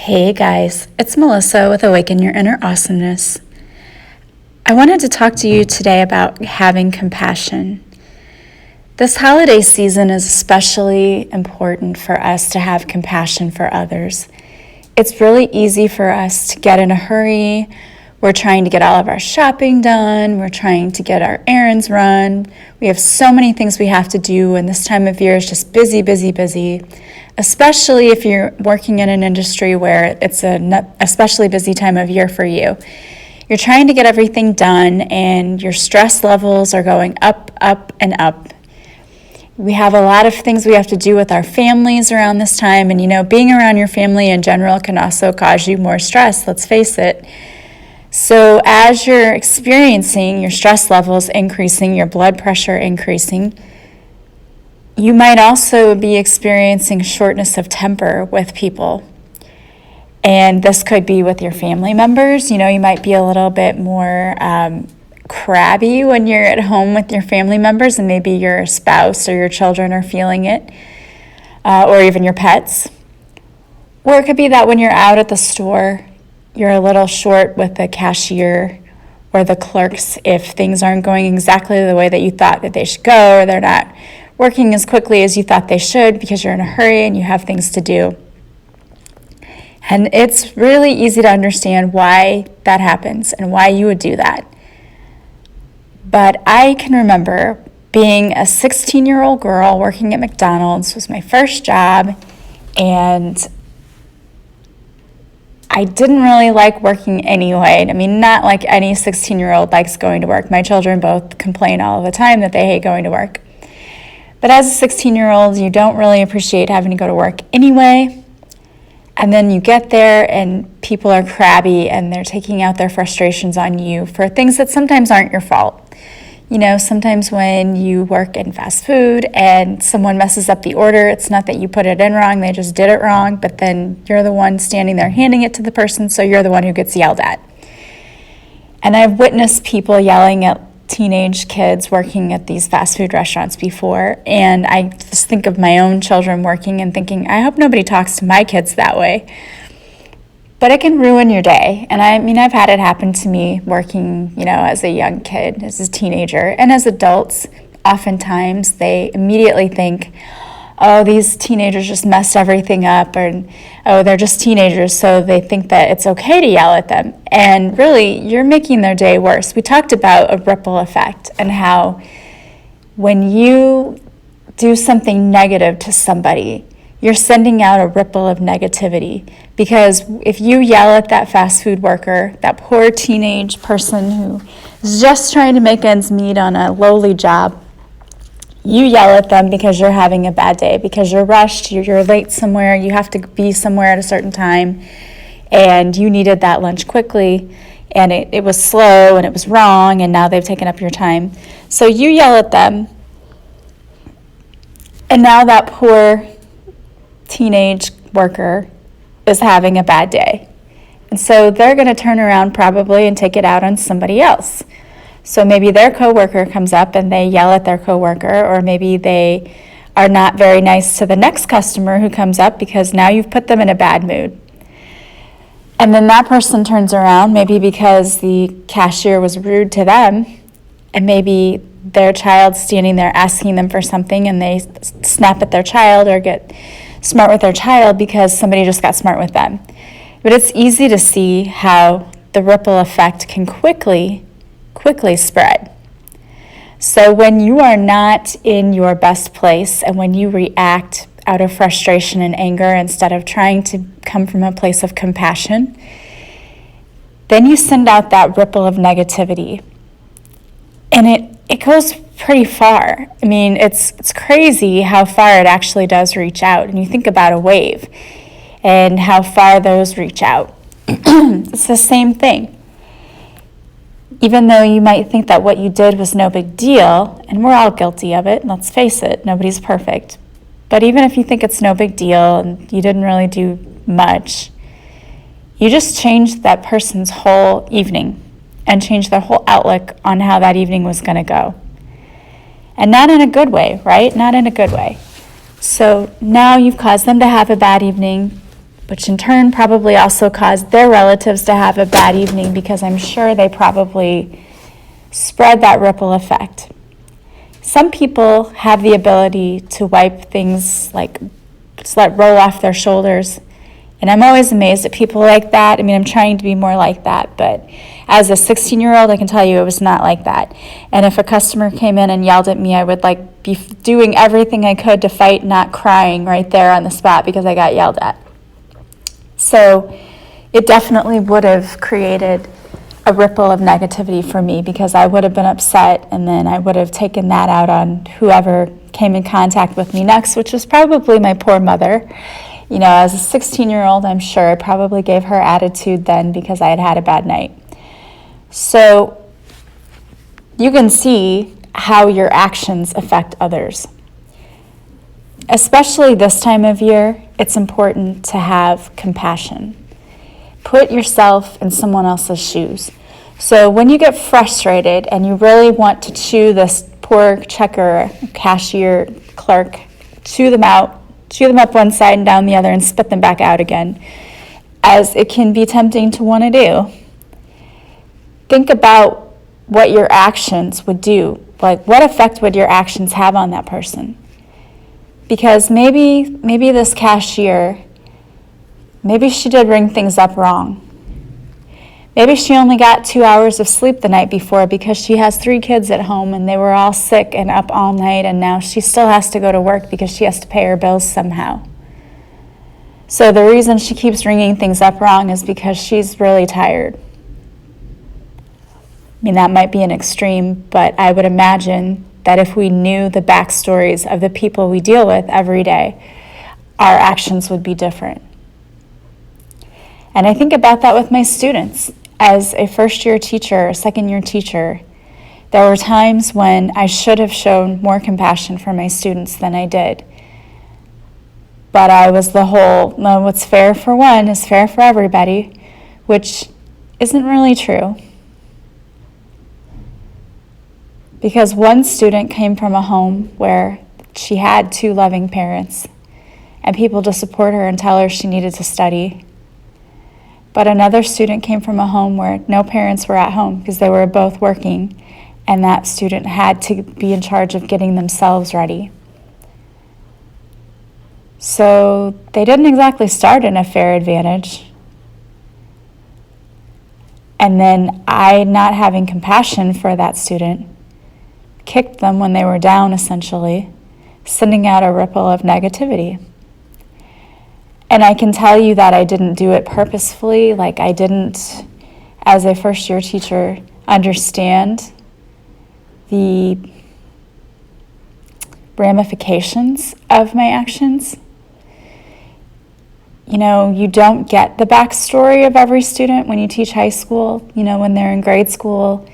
Hey guys, it's Melissa with Awaken Your Inner Awesomeness. I wanted to talk to you today about having compassion. This holiday season is especially important for us to have compassion for others. It's really easy for us to get in a hurry. We're trying to get all of our shopping done. We're trying to get our errands run. We have so many things we have to do, and this time of year is just busy, busy, busy. Especially if you're working in an industry where it's an especially busy time of year for you. You're trying to get everything done and your stress levels are going up, up, and up. We have a lot of things we have to do with our families around this time, and being around your family in general can also cause you more stress, let's face it. So as you're experiencing your stress levels increasing, your blood pressure increasing, you might also be experiencing shortness of temper with people. And this could be with your family members. You might be a little bit more crabby when you're at home with your family members, and maybe your spouse or your children are feeling it, or even your pets. Or it could be that when you're out at the store, you're a little short with the cashier or the clerks if things aren't going exactly the way that you thought that they should go, or they're not working as quickly as you thought they should because you're in a hurry and you have things to do. And it's really easy to understand why that happens and why you would do that. But I can remember being a 16-year-old girl working at McDonald's. It was my first job, and I didn't really like working anyway. Not like any 16-year-old likes going to work. My children both complain all the time that they hate going to work. But as a 16-year-old, you don't really appreciate having to go to work anyway. And then you get there and people are crabby and they're taking out their frustrations on you for things that sometimes aren't your fault. Sometimes when you work in fast food and someone messes up the order, it's not that you put it in wrong, they just did it wrong, but then you're the one standing there handing it to the person, so you're the one who gets yelled at. And I've witnessed people yelling at teenage kids working at these fast food restaurants before, and I just think of my own children working and thinking, I hope nobody talks to my kids that way. But it can ruin your day. And I've had it happen to me working, as a young kid, as a teenager, and as adults. Oftentimes they immediately think, oh, these teenagers just messed everything up, or, oh, they're just teenagers, so they think that it's okay to yell at them. And really, you're making their day worse. We talked about a ripple effect and how when you do something negative to somebody, you're sending out a ripple of negativity. Because if you yell at that fast food worker, that poor teenage person who is just trying to make ends meet on a lowly job, you yell at them because you're having a bad day, because you're rushed, you're late somewhere, you have to be somewhere at a certain time, and you needed that lunch quickly, and it was slow, and it was wrong, and now they've taken up your time. So you yell at them, and now that poor teenage worker is having a bad day. And so they're going to turn around probably and take it out on somebody else. So maybe their coworker comes up and they yell at their coworker, or maybe they are not very nice to the next customer who comes up because now you've put them in a bad mood. And then that person turns around, maybe because the cashier was rude to them, and maybe their child's standing there asking them for something and they snap at their child or get smart with their child because somebody just got smart with them. But it's easy to see how the ripple effect can quickly spread. So when you are not in your best place and when you react out of frustration and anger instead of trying to come from a place of compassion, then you send out that ripple of negativity. And it goes pretty far. It's crazy how far it actually does reach out. And you think about a wave and how far those reach out. It's the same thing. Even though you might think that what you did was no big deal, and we're all guilty of it, let's face it, nobody's perfect. But even if you think it's no big deal and you didn't really do much, you just changed that person's whole evening and changed their whole outlook on how that evening was going to go. And not in a good way, right? Not in a good way. So now you've caused them to have a bad evening. which in turn probably also caused their relatives to have a bad evening because I'm sure they probably spread that ripple effect. Some people have the ability to wipe things, like just let roll off their shoulders. And I'm always amazed at people like that. I mean, I'm trying to be more like that, but as a 16-year-old, I can tell you it was not like that. And if a customer came in and yelled at me, I would be doing everything I could to fight not crying right there on the spot because I got yelled at. So it definitely would have created a ripple of negativity for me because I would have been upset, and then I would have taken that out on whoever came in contact with me next, which was probably my poor mother. You know, as a 16-year-old, I'm sure I probably gave her attitude then because I had had a bad night. So you can see how your actions affect others. Especially this time of year, it's important to have compassion. Put yourself in someone else's shoes. So when you get frustrated and you really want to chew this poor checker, cashier, clerk, chew them up one side and down the other and spit them back out again, as it can be tempting to want to do, think about what your actions would do. Like, what effect would your actions have on that person? Because maybe this cashier, maybe she did ring things up wrong. Maybe she only got 2 hours of sleep the night before because she has 3 kids at home and they were all sick and up all night, and now she still has to go to work because she has to pay her bills somehow. So the reason she keeps ringing things up wrong is because she's really tired. I mean, that might be an extreme, but I would imagine that if we knew the backstories of the people we deal with every day, our actions would be different. And I think about that with my students. As a first-year teacher, a second-year teacher, there were times when I should have shown more compassion for my students than I did. But I was the whole, no, what's fair for one is fair for everybody, which isn't really true. Because one student came from a home where she had 2 loving parents and people to support her and tell her she needed to study. But another student came from a home where no parents were at home because they were both working, and that student had to be in charge of getting themselves ready. So they didn't exactly start in a fair advantage. And then I, not having compassion for that student, kicked them when they were down, essentially, sending out a ripple of negativity. And I can tell you that I didn't do it purposefully. Like, I didn't, as a first-year teacher, understand the ramifications of my actions. You know, you don't get the backstory of every student when you teach high school. You know, when they're in grade school,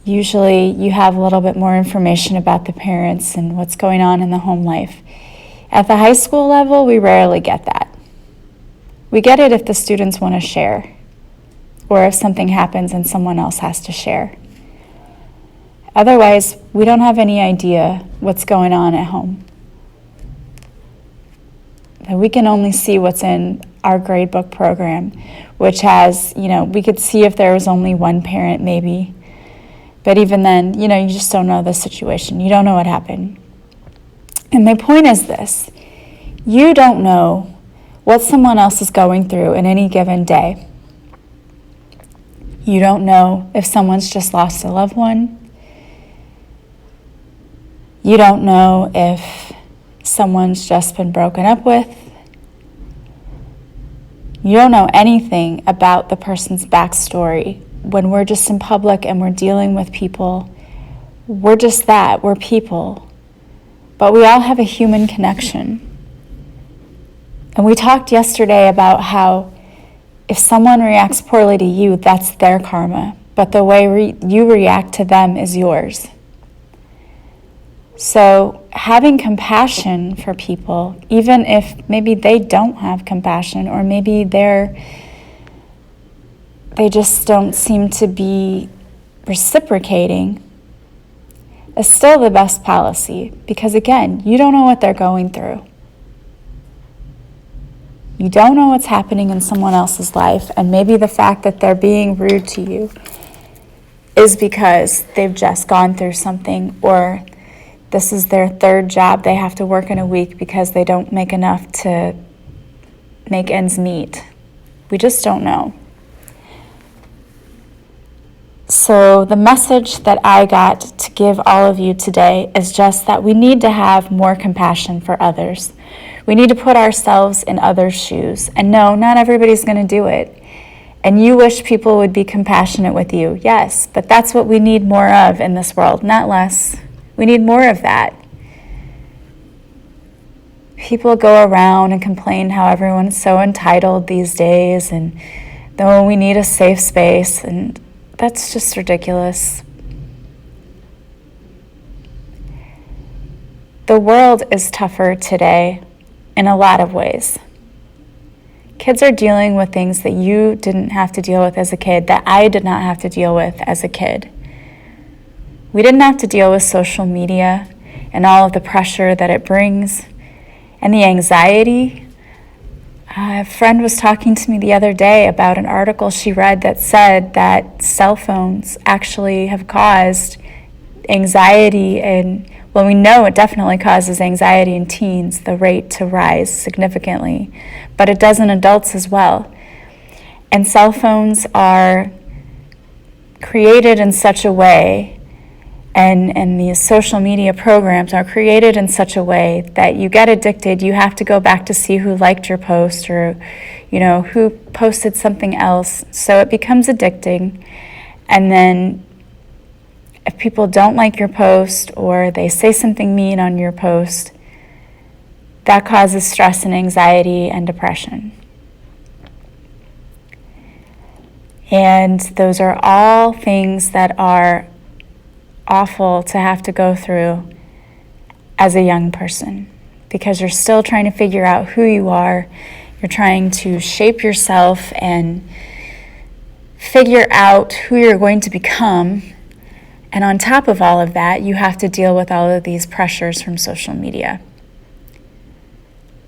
usually you have a little bit more information about the parents and what's going on in the home life. At the high school level, we rarely get that. We get it if the students want to share, or if something happens and someone else has to share. Otherwise, we don't have any idea what's going on at home. And we can only see what's in our grade book program, which has, you know, we could see if there was only one parent maybe. But even then, you know, you just don't know the situation. You don't know what happened. And my point is this: you don't know what someone else is going through in any given day. You don't know if someone's just lost a loved one. You don't know if someone's just been broken up with. You don't know anything about the person's backstory. When we're just in public and we're dealing with people, we're just that, we're people. But we all have a human connection. And we talked yesterday about how if someone reacts poorly to you, that's their karma. But the way you react to them is yours. So having compassion for people, even if maybe they don't have compassion, or maybe they just don't seem to be reciprocating, is still the best policy, because again, you don't know what they're going through. You don't know what's happening in someone else's life, and maybe the fact that they're being rude to you is because they've just gone through something, or this is their third job they have to work in a week because they don't make enough to make ends meet. We just don't know. So the message that I got to give all of you today is just that we need to have more compassion for others. We need to put ourselves in others' shoes. And no, not everybody's going to do it. And you wish people would be compassionate with you. Yes, but that's what we need more of in this world, not less. We need more of that. People go around and complain how everyone's so entitled these days, and though we need a safe space, and that's just ridiculous. The world is tougher today in a lot of ways. Kids are dealing with things that you didn't have to deal with as a kid, that I did not have to deal with as a kid. We didn't have to deal with social media and all of the pressure that it brings and the anxiety. A friend was talking to me the other day about an article she read that said that cell phones actually have caused anxiety, and well, we know it definitely causes anxiety in teens, the rate to rise significantly, but it does in adults as well. And cell phones are created in such a way, and these social media programs are created in such a way that you get addicted. You have to go back to see who liked your post, or who posted something else. So it becomes addicting. And then if people don't like your post, or they say something mean on your post, that causes stress and anxiety and depression. And those are all things that are awful to have to go through as a young person, because you're still trying to figure out who you are. You're trying to shape yourself and figure out who you're going to become. And on top of all of that, you have to deal with all of these pressures from social media.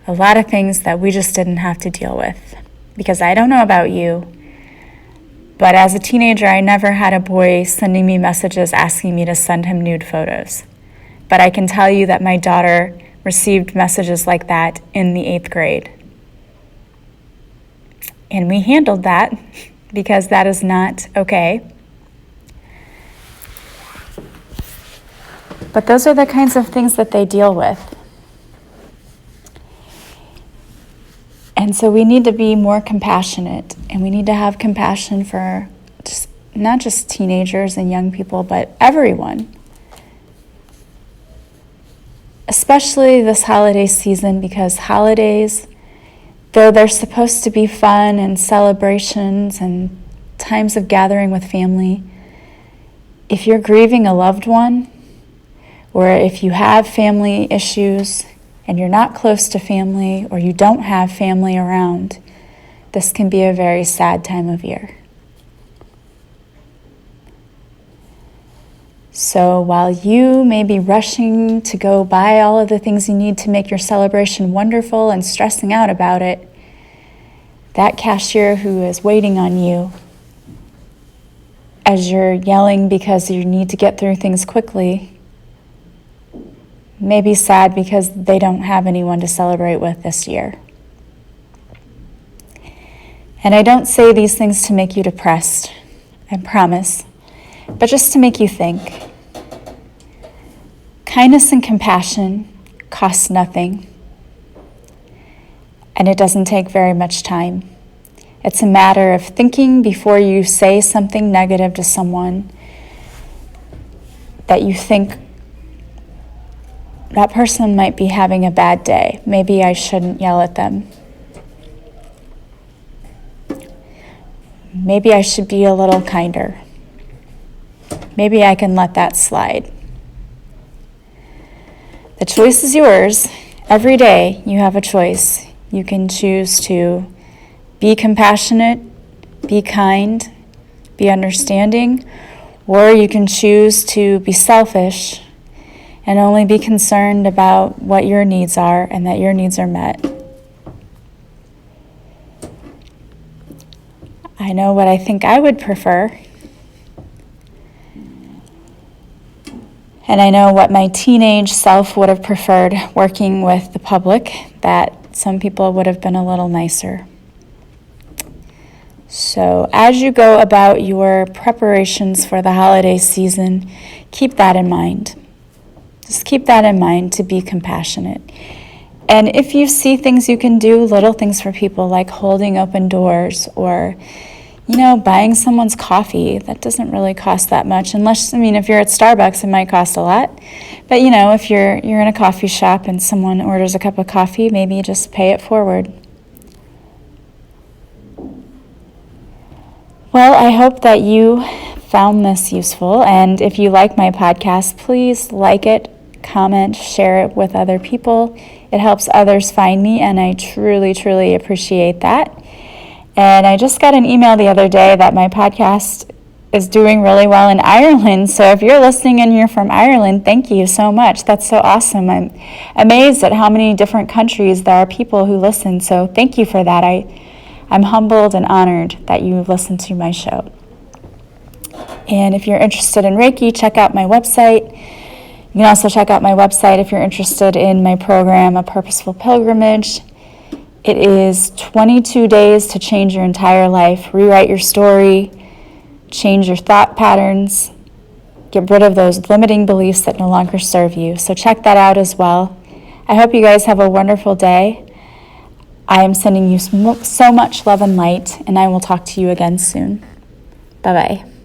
A lot of things that we just didn't have to deal with. Because I don't know about you, but as a teenager, I never had a boy sending me messages asking me to send him nude photos. But I can tell you that my daughter received messages like that in the 8th grade. And we handled that, because that is not okay. But those are the kinds of things that they deal with. And so we need to be more compassionate, and we need to have compassion for not just teenagers and young people, but everyone. Especially this holiday season, because holidays, though they're supposed to be fun and celebrations and times of gathering with family, if you're grieving a loved one, or if you have family issues and you're not close to family, or you don't have family around, this can be a very sad time of year. So while you may be rushing to go buy all of the things you need to make your celebration wonderful and stressing out about it, that cashier who is waiting on you as you're yelling because you need to get through things quickly may be sad because they don't have anyone to celebrate with this year. And I don't say these things to make you depressed, I promise, but just to make you think. Kindness and compassion costs nothing, and it doesn't take very much time. It's a matter of thinking before you say something negative to someone that you think that person might be having a bad day. Maybe I shouldn't yell at them. Maybe I should be a little kinder. Maybe I can let that slide. The choice is yours. Every day you have a choice. You can choose to be compassionate, be kind, be understanding, or you can choose to be selfish and only be concerned about what your needs are and that your needs are met. I know what I think I would prefer. And I know what my teenage self would have preferred working with the public, that some people would have been a little nicer. So as you go about your preparations for the holiday season, keep that in mind. Just keep that in mind to be compassionate. And if you see things you can do, little things for people like holding open doors or buying someone's coffee, that doesn't really cost that much. Unless, if you're at Starbucks, it might cost a lot. But, if you're in a coffee shop and someone orders a cup of coffee, maybe just pay it forward. Well, I hope that you found this useful. And if you like my podcast, please like it, comment, share it with other people. It helps others find me, and I truly, truly appreciate that. And I just got an email the other day that my podcast is doing really well in Ireland. So if you're listening and you're from Ireland, thank you so much. That's so awesome. I'm amazed at how many different countries there are people who listen. So thank you for that. I'm humbled and honored that you listen to my show. And if you're interested in Reiki, check out my website. You can also check out my website if you're interested in my program, A Purposeful Pilgrimage. It is 22 days to change your entire life, rewrite your story, change your thought patterns, get rid of those limiting beliefs that no longer serve you. So check that out as well. I hope you guys have a wonderful day. I am sending you so much love and light, and I will talk to you again soon. Bye-bye.